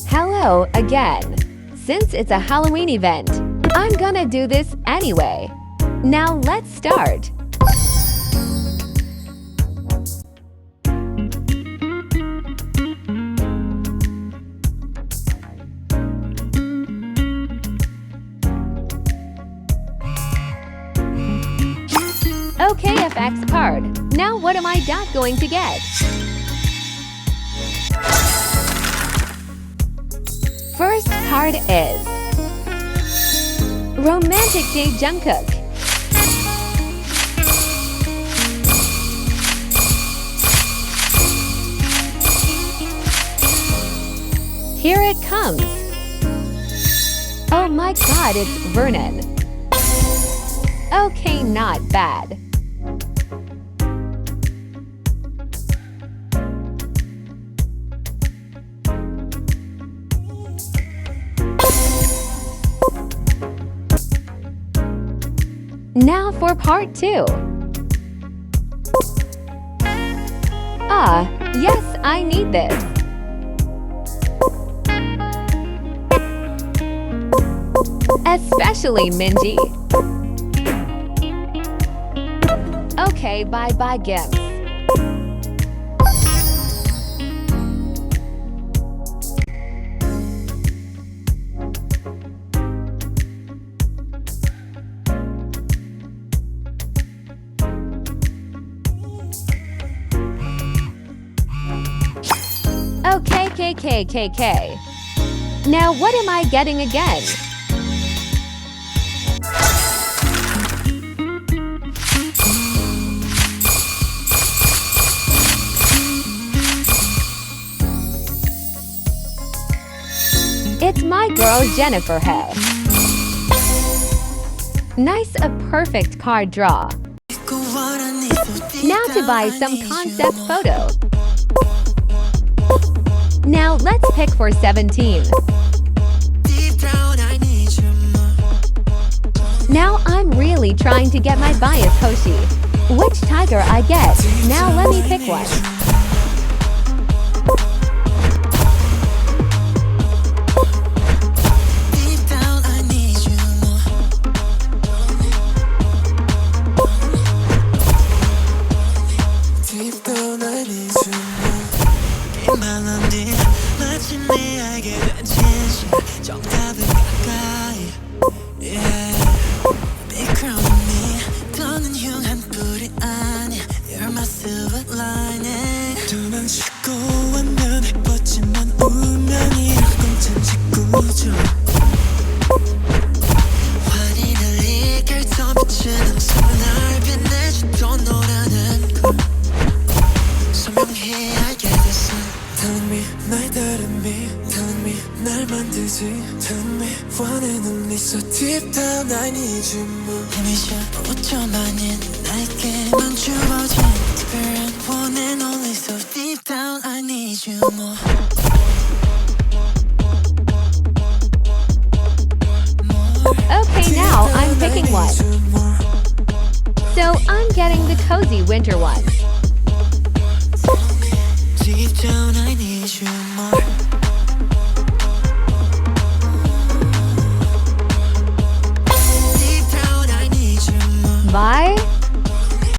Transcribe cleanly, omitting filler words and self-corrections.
Hello again. Since it's a Halloween event, I'm gonna do this anyway. Now let's start. Okay, FX card. Now what am I not going to get? First card is Romantic Day Jungkook. Here it comes. Oh my god, it's Vernon. Okay, not bad. Now for part 2. Yes, I need this. Especially Minji. Okay, bye-bye Gimps. Okay, KKKK. Now what am I getting again? It's my girl Jennifer Hive. Nice, a perfect card draw. Now to buy some concept photo. Now let's pick for 17. Now I'm really trying to get my bias Hoshi. Which tiger I get? Now let me pick one. Deep down I need you more. 이미지 5점 아닌 나에게만 주어진 특별한 one and only. So deep down I need you more. Okay, now I'm picking one. So I'm getting the cozy winter one. Deep down I need you more. Bye.